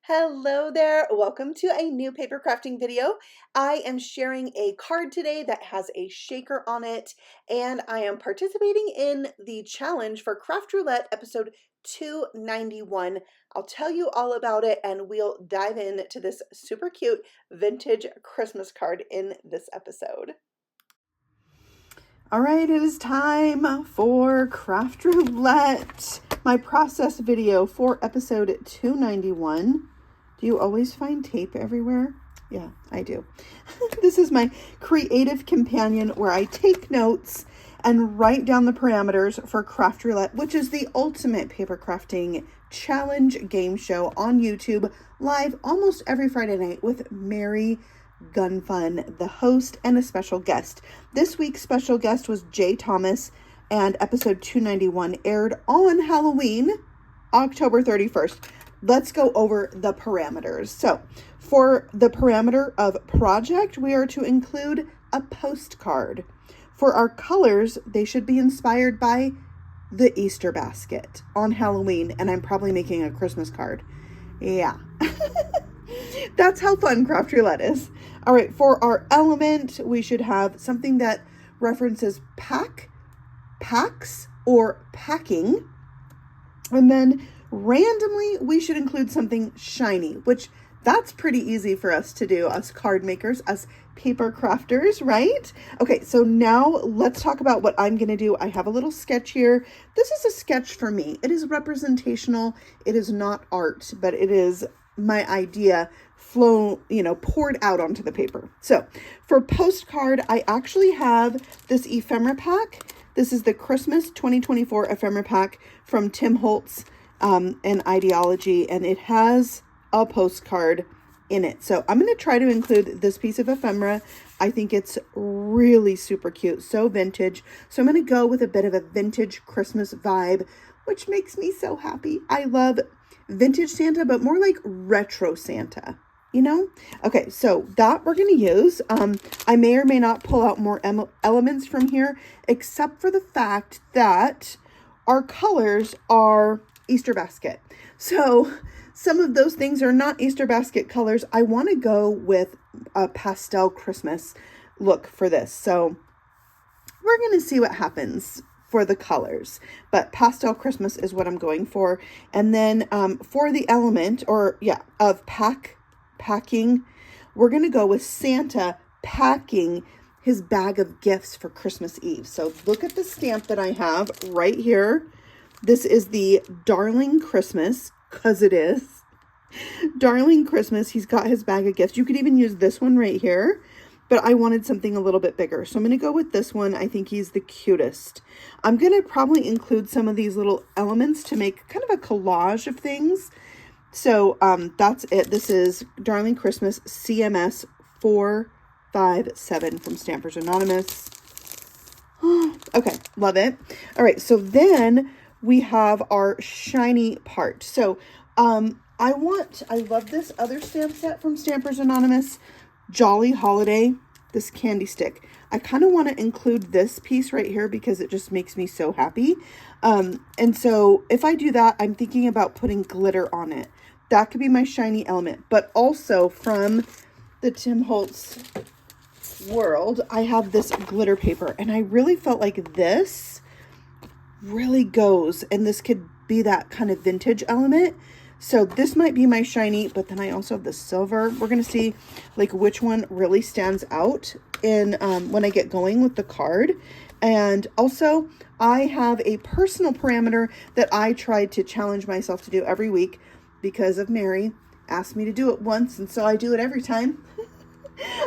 Hello there, welcome to a new paper crafting video. I am sharing a card today that has a shaker on it, and I am participating in the challenge for Craft Roulette episode 291. I'll tell you all about it and we'll dive into this super cute vintage Christmas card in this episode. All right, it is time for Craft Roulette, my process video for episode 291. Do you always find tape everywhere? Yeah, I do. This is my creative companion where I take notes and write down the parameters for Craft Roulette, which is the ultimate paper crafting challenge game show on YouTube, live almost every Friday night with Mary Gunfun, the host, and a special guest. This week's special guest was Jay Thomas, and episode 291 aired on Halloween, October 31st. Let's go over the parameters. So for the parameter of project, we are to include a postcard. For our colors, they should be inspired by the Easter basket on Halloween, and I'm probably making a Christmas card. Yeah. That's how fun Craft Roulette is. All right, for our element, we should have something that references packs, or packing. And then randomly, we should include something shiny, which that's pretty easy for us to do, us card makers, us paper crafters, right? Okay, so now let's talk about what I'm going to do. I have a little sketch here. This is a sketch for me. It is representational. It is not art, but it is my idea poured out onto the paper. So for postcard, I actually have this ephemera pack. This is the Christmas 2024 ephemera pack from Tim Holtz and Ideology, and it has a postcard in it. So I'm going to try to include this piece of ephemera. I think it's really super cute, so vintage. So I'm going to go with a bit of a vintage Christmas vibe, which makes me so happy. I love vintage Santa, but more like retro Santa, you know? Okay, so that we're going to use. I may or may not pull out more elements from here, except for the fact that our colors are Easter basket. So some of those things are not Easter basket colors. I want to go with a pastel Christmas look for this. So we're going to see what happens for the colors, but pastel Christmas is what I'm going for. And then for the element of packing, we're going to go with Santa packing his bag of gifts for Christmas Eve. So look at the stamp that I have right here. This is the Darling Christmas, because it is. Darling Christmas, he's got his bag of gifts. You could even use this one right here, but I wanted something a little bit bigger. So I'm going to go with this one. I think he's the cutest. I'm going to probably include some of these little elements to make kind of a collage of things. So that's it. This is Darling Christmas CMS 457 from Stampers Anonymous. Okay, love it. All right, so then we have our shiny part. So I love this other stamp set from Stampers Anonymous, Jolly Holiday, this candy stick. I kind of want to include this piece right here because it just makes me so happy. And so if I do that, I'm thinking about putting glitter on it. That could be my shiny element. But also from the Tim Holtz world, I have this glitter paper, and I really felt like this really goes, and this could be that kind of vintage element. So this might be my shiny, but then I also have the silver. We're going to see like which one really stands out in when I get going with the card. And also I have a personal parameter that I try to challenge myself to do every week because of Mary asked me to do it once, and so I do it every time.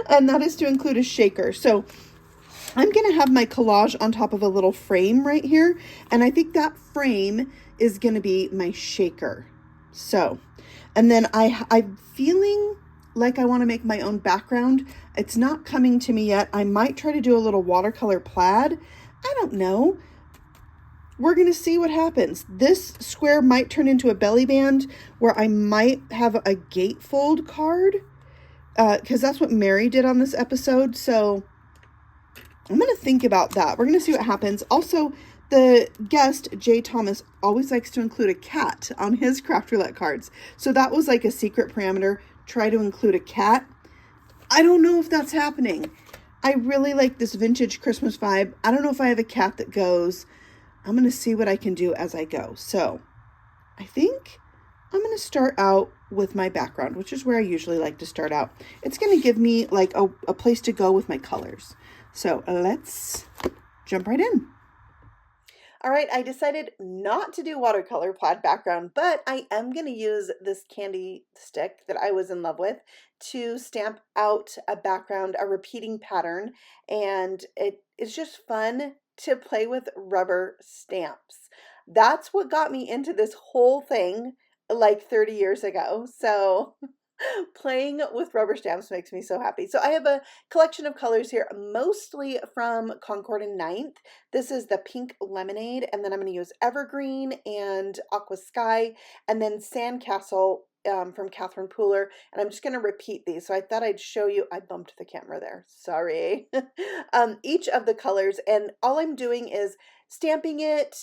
And that is to include a shaker. So I'm going to have my collage on top of a little frame right here. And I think that frame is going to be my shaker. So, and then I'm feeling like I want to make my own background. It's not coming to me yet. I might try to do a little watercolor plaid. I don't know. We're going to see what happens. This square might turn into a belly band where I might have a gatefold card because that's what Mary did on this episode. So I'm going to think about that. We're going to see what happens. Also, the guest, Jay Thomas, always likes to include a cat on his craft roulette cards. So that was like a secret parameter. Try to include a cat. I don't know if that's happening. I really like this vintage Christmas vibe. I don't know if I have a cat that goes. I'm going to see what I can do as I go. So I think I'm going to start out with my background, which is where I usually like to start out. It's going to give me like a place to go with my colors. So let's jump right in. All right, I decided not to do watercolor plaid background, but I am going to use this candy stick that I was in love with to stamp out a background, a repeating pattern, and it is just fun to play with rubber stamps. That's what got me into this whole thing like 30 years ago. So playing with rubber stamps makes me so happy. So I have a collection of colors here, mostly from Concord and Ninth. This is the Pink Lemonade, and then I'm going to use Evergreen and Aqua Sky, and then Sandcastle from Catherine Pooler, and I'm just going to repeat these. So I thought I'd show you. I bumped the camera there. Sorry. Each of the colors, and all I'm doing is stamping it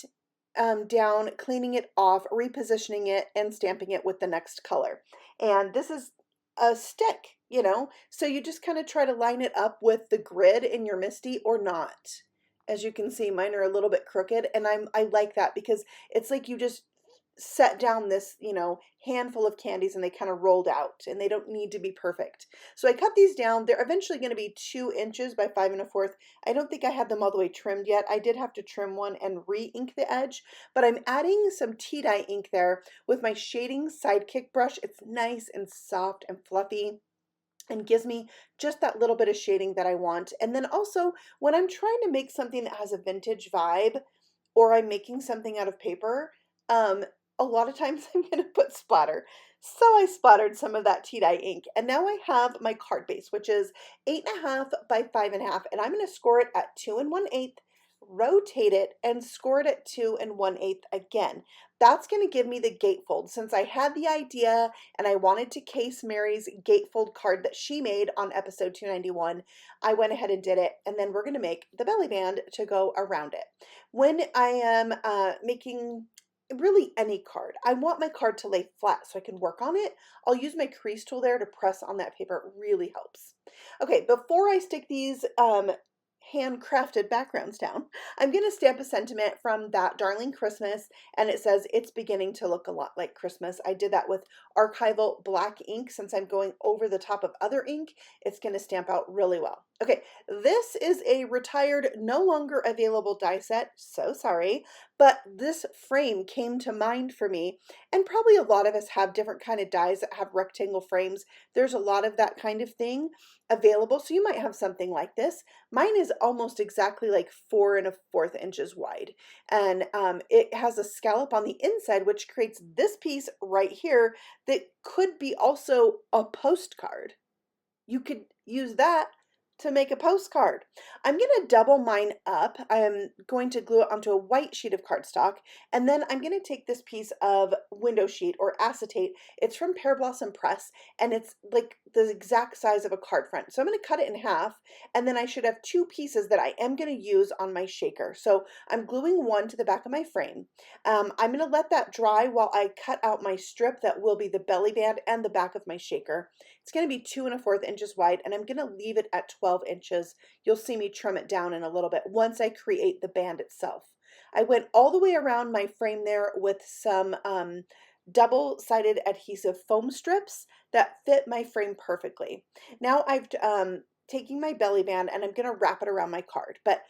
down, cleaning it off, repositioning it, and stamping it with the next color. And this is a stick, you know, so you just kind of try to line it up with the grid in your MISTI or not. As you can see, mine are a little bit crooked, and I like that because it's like you just set down this, you know, handful of candies and they kind of rolled out and they don't need to be perfect. So I cut these down. They're eventually going to be 2 inches by 5 1/4. I don't think I had them all the way trimmed yet. I did have to trim one and re-ink the edge, but I'm adding some tea dye ink there with my shading sidekick brush. It's nice and soft and fluffy and gives me just that little bit of shading that I want. And then also when I'm trying to make something that has a vintage vibe, or I'm making something out of paper, a lot of times I'm going to put splatter. So I splattered some of that tea dye ink, and now I have my card base, which is 8.5 by 5.5, and I'm going to score it at 2 1/8, rotate it, and score it at 2 1/8 again. That's going to give me the gatefold. Since I had the idea and I wanted to case Mary's gatefold card that she made on episode 291, I went ahead and did it, and then we're going to make the belly band to go around it. When I am making really any card, I want my card to lay flat so I can work on it. I'll use my crease tool there to press on that paper. It really helps. Okay, before I stick these handcrafted backgrounds down, I'm going to stamp a sentiment from That Darling Christmas, and it says, "It's beginning to look a lot like Christmas." I did that with archival black ink. Since I'm going over the top of other ink, it's going to stamp out really well. Okay, this is a retired, no longer available die set. So sorry, but this frame came to mind for me, and probably a lot of us have different kind of dies that have rectangle frames. There's a lot of that kind of thing available, so you might have something like this. Mine is almost exactly like 4 1/4 inches wide, and it has a scallop on the inside, which creates this piece right here that could be also a postcard. You could use that to make a postcard. I'm going to double mine up. I'm going to glue it onto a white sheet of cardstock, and then I'm going to take this piece of window sheet or acetate. It's from Pear Blossom Press, and it's like the exact size of a card front. So I'm going to cut it in half, and then I should have 2 pieces that I am going to use on my shaker. So I'm gluing one to the back of my frame. I'm going to let that dry while I cut out my strip that will be the belly band and the back of my shaker. It's going to be 2 1/4 inches wide, and I'm going to leave it at 12 inches. You'll see me trim it down in a little bit once I create the band itself. I went all the way around my frame there with some double-sided adhesive foam strips that fit my frame perfectly. Now I've taking my belly band and I'm going to wrap it around my card. But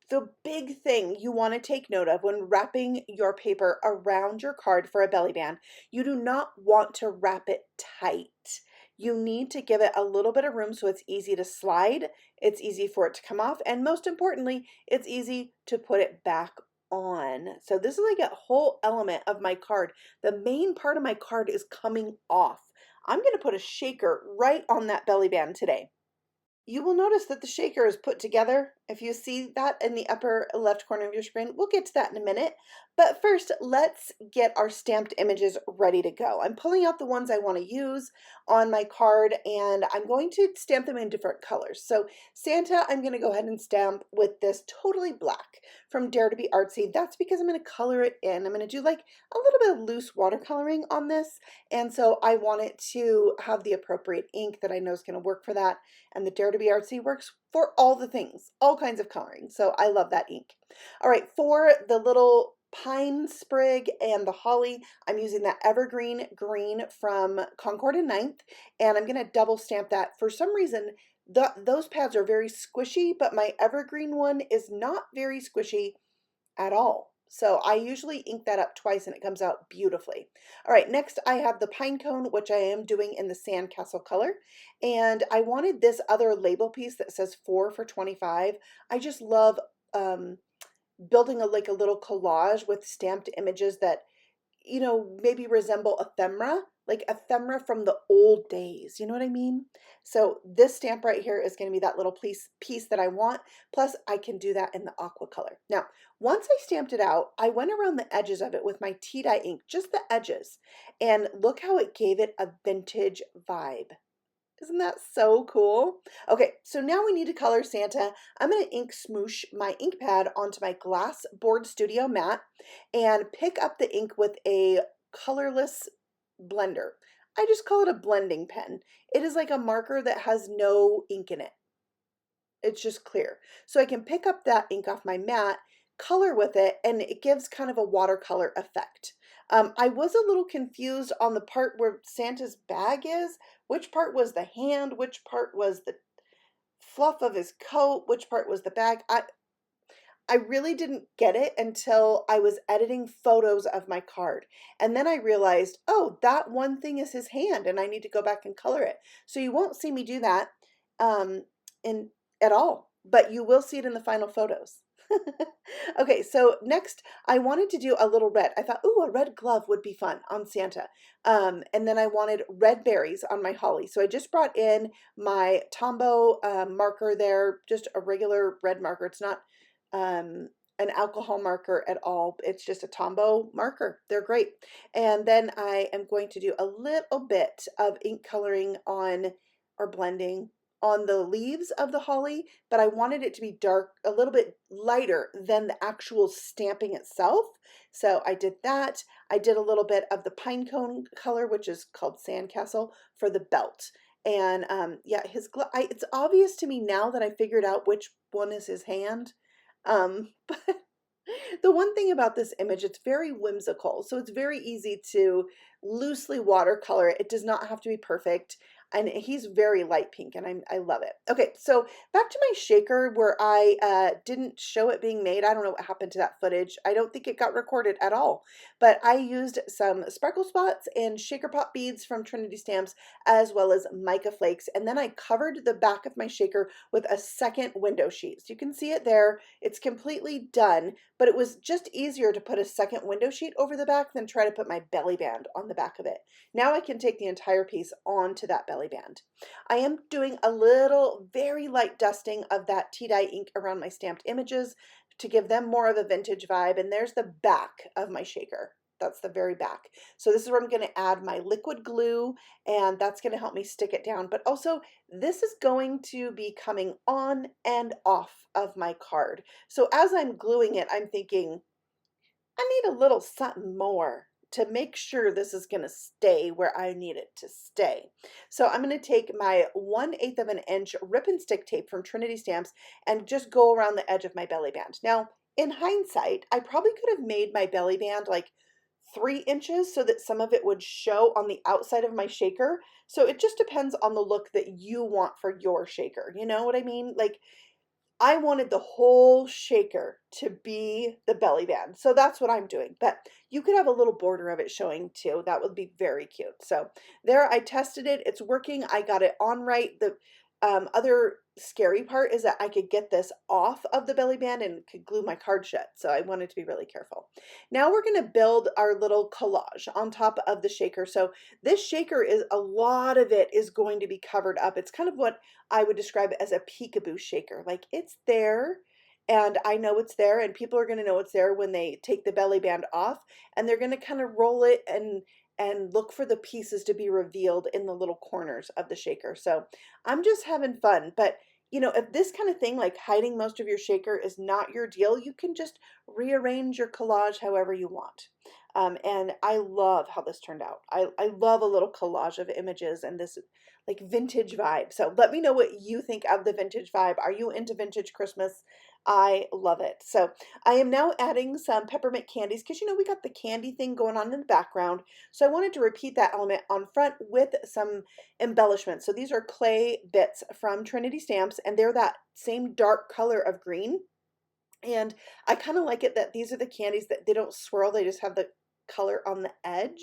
the big thing you want to take note of when wrapping your paper around your card for a belly band, you do not want to wrap it tight. You need to give it a little bit of room so it's easy to slide, it's easy for it to come off, and most importantly, it's easy to put it back on. So this is like a whole element of my card. The main part of my card is coming off. I'm going to put a shaker right on that belly band today. You will notice that the shaker is put together If you see that in the upper left corner of your screen, we'll get to that in a minute. But first, let's get our stamped images ready to go. I'm pulling out the ones I want to use on my card, and I'm going to stamp them in different colors. So Santa, I'm going to go ahead and stamp with this totally black from Dare to Be Artsy. That's because I'm going to color it in. I'm going to do like a little bit of loose watercoloring on this, and so I want it to have the appropriate ink that I know is going to work for that. And the Dare to Be Artsy works for all the things, all kinds of coloring. So I love that ink. All right, for the little pine sprig and the holly, I'm using that evergreen green from Concord and Ninth, and I'm going to double stamp that. For some reason, those pads are very squishy, but my evergreen one is not very squishy at all. So I usually ink that up twice and it comes out beautifully. All right, next I have the pine cone, which I am doing in the sandcastle color. And I wanted this other label piece that says 4 for 25. I just love building like a little collage with stamped images that, you know, maybe resemble ephemera, like ephemera from the old days. You know what I mean? So this stamp right here is going to be that little piece that I want. Plus I can do that in the aqua color. Now, once I stamped it out, I went around the edges of it with my tea dye ink, just the edges. And look how it gave it a vintage vibe. Isn't that so cool? Okay, so now we need to color Santa. I'm going to ink smoosh my ink pad onto my Glassboard Studio mat and pick up the ink with a colorless blender. I just call it a blending pen. It is like a marker that has no ink in it. It's just clear. So I can pick up that ink off my mat, color with it, and it gives kind of a watercolor effect. I was a little confused on the part where Santa's bag is. Which part was the hand? Which part was the fluff of his coat? Which part was the bag? I really didn't get it until I was editing photos of my card. And then I realized, oh, that one thing is his hand and I need to go back and color it. So you won't see me do that in at all, but you will see it in the final photos. Okay, so next I wanted to do a little red. I thought, ooh, a red glove would be fun on Santa. And then I wanted red berries on my holly. So I just brought in my Tombow marker there, just a regular red marker. It's not an alcohol marker at all. It's just a Tombow marker. They're great. And then I am going to do a little bit of ink coloring on, or blending, on the leaves of the holly, but I wanted it to be dark, a little bit lighter than the actual stamping itself. So I did that. I did a little bit of the pine cone color, which is called Sandcastle, for the belt. And yeah, it's obvious to me now that I figured out which one is his hand. But the one thing about this image, it's very whimsical. So it's very easy to loosely watercolor it. It does not have to be perfect. And he's very light pink and I love it. Okay, so back to my shaker where I didn't show it being made. I don't know what happened to that footage. I don't think it got recorded at all. But I used some sparkle spots and shaker pop beads from Trinity Stamps as well as mica flakes. And then I covered the back of my shaker with a second window sheet. So you can see it there. It's completely done, but it was just easier to put a second window sheet over the back than try to put my belly band on the back of it. Now I can take the entire piece onto that belly band. I am doing a little very light dusting of that tea dye ink around my stamped images to give them more of a vintage vibe. And there's the back of my shaker. That's the very back. So this is where I'm going to add my liquid glue, and that's going to help me stick it down. But also, this is going to be coming on and off of my card. So as I'm gluing it, I'm thinking, I need a little something more to make sure this is going to stay where I need it to stay. So I'm going to take my 1/8 of an inch rip and stick tape from Trinity Stamps and just go around the edge of my belly band. Now, in hindsight, I probably could have made my belly band like 3 inches so that some of it would show on the outside of my shaker. So it just depends on the look that you want for your shaker. You know what I mean? Like, I wanted the whole shaker to be the belly band. So that's what I'm doing. But you could have a little border of it showing too. That would be very cute. So there, I tested it. It's working. I got it on right. other scary part is that I could get this off of the belly band and could glue my card shut. So I wanted to be really careful. Now we're going to build our little collage on top of the shaker. So this shaker is, a lot of it is going to be covered up. It's kind of what I would describe as a peekaboo shaker. Like it's there and I know it's there, and people are going to know it's there when they take the belly band off, and they're going to kind of roll it and look for the pieces to be revealed in the little corners of the shaker. So I'm just having fun. But you know, if this kind of thing, like hiding most of your shaker, is not your deal, you can just rearrange your collage however you want. And I love how this turned out. I love a little collage of images and this like vintage vibe. So let me know what you think of the vintage vibe. Are you into vintage Christmas? I love it. So I am now adding some peppermint candies because, you know, we got the candy thing going on in the background. So I wanted to repeat that element on front with some embellishments. So these are clay bits from Trinity Stamps, and they're that same dark color of green. And I kind of like it that these are the candies that they don't swirl, they just have the color on the edge.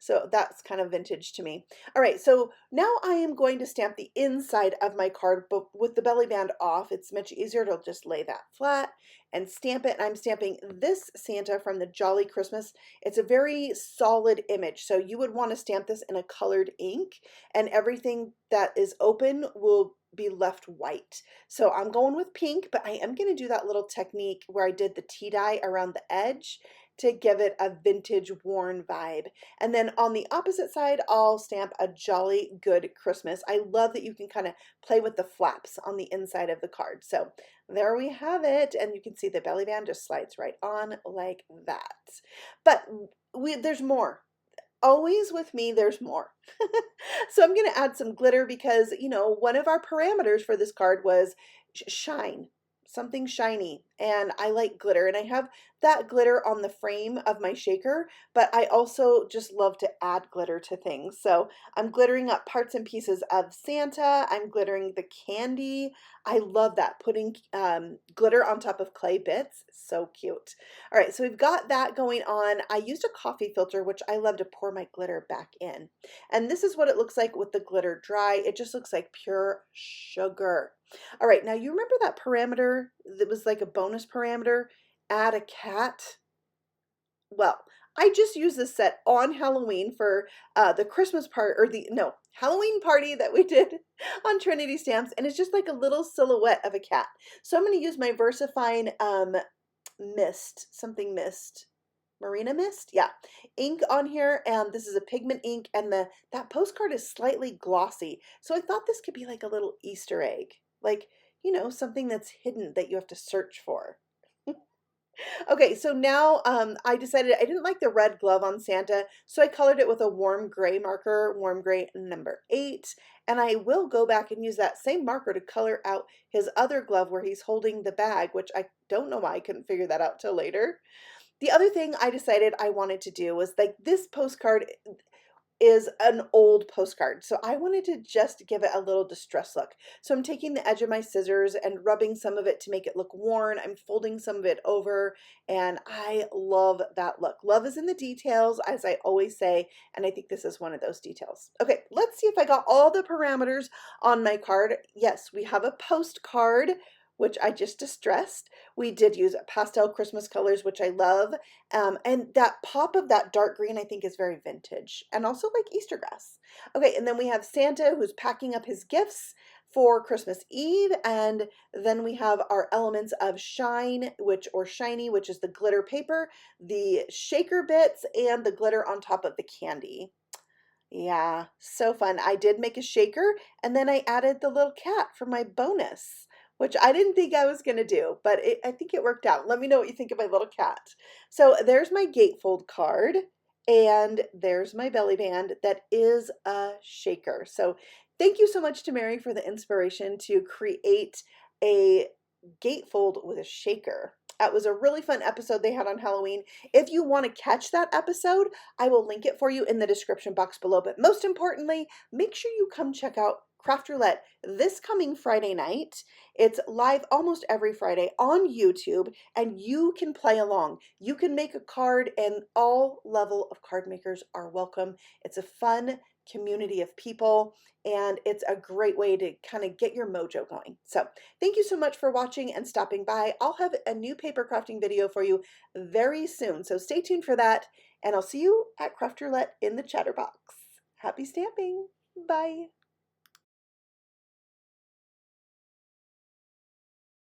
So that's kind of vintage to me. All right, so now I am going to stamp the inside of my card, but with the belly band off, it's much easier to just lay that flat and stamp it. And I'm stamping this Santa from the Jolly Christmas. It's a very solid image, so you would want to stamp this in a colored ink, and everything that is open will be left white. So I'm going with pink, but I am going to do that little technique where I did the tea dye around the edge to give it a vintage worn vibe. And then on the opposite side, I'll stamp a Jolly Good Christmas. I love that you can kind of play with the flaps on the inside of the card. So there we have it. And you can see the belly band just slides right on like that. But there's more. Always with me, there's more. So I'm going to add some glitter because, you know, one of our parameters for this card was shine, something shiny. And I like glitter, and I have that glitter on the frame of my shaker, but I also just love to add glitter to things. So I'm glittering up parts and pieces of Santa. I'm glittering the candy. I love that, putting glitter on top of clay bits. So cute. All right, so we've got that going on. I used a coffee filter, which I love to pour my glitter back in. And this is what it looks like with the glitter dry. It just looks like pure sugar. All right, now you remember that parameter that was like a bonus parameter? Add a cat. Well, I just used this set on Halloween for the Christmas part, or Halloween party that we did on Trinity Stamps, and it's just like a little silhouette of a cat. So I'm going to use my VersaFine Marina Mist, yeah, ink on here, and this is a pigment ink, and that postcard is slightly glossy. So I thought this could be like a little Easter egg, like, you know, something that's hidden that you have to search for. Okay, so now I decided I didn't like the red glove on Santa, so I colored it with a warm gray marker, warm gray number 8, and I will go back and use that same marker to color out his other glove where he's holding the bag, which I don't know why I couldn't figure that out till later. The other thing I decided I wanted to do was, like, this postcard is an old postcard, so I wanted to just give it a little distress look. So I'm taking the edge of my scissors and rubbing some of it to make it look worn. I'm folding some of it over, and I love that look. Love is in the details, as I always say, and I think this is one of those details. Okay, let's see if I got all the parameters on my card. Yes, we have a postcard, which I just distressed. We did use pastel Christmas colors, which I love. And that pop of that dark green, I think, is very vintage, and also like Easter grass. Okay, and then we have Santa who's packing up his gifts for Christmas Eve, and then we have our elements of shine, or shiny, which is the glitter paper, the shaker bits, and the glitter on top of the candy. Yeah, so fun. I did make a shaker, and then I added the little cat for my bonus, which I didn't think I was going to do, but I think it worked out. Let me know what you think of my little cat. So there's my gatefold card, and there's my belly band that is a shaker. So thank you so much to Mary for the inspiration to create a gatefold with a shaker. That was a really fun episode they had on Halloween. If you want to catch that episode, I will link it for you in the description box below. But most importantly, make sure you come check out Craft Roulette this coming Friday night. It's live almost every Friday on YouTube, and you can play along. You can make a card, and all level of card makers are welcome. It's a fun community of people, and it's a great way to kind of get your mojo going. So thank you so much for watching and stopping by. I'll have a new paper crafting video for you very soon, so stay tuned for that, and I'll see you at Craft Roulette in the Chatterbox. Happy stamping! Bye!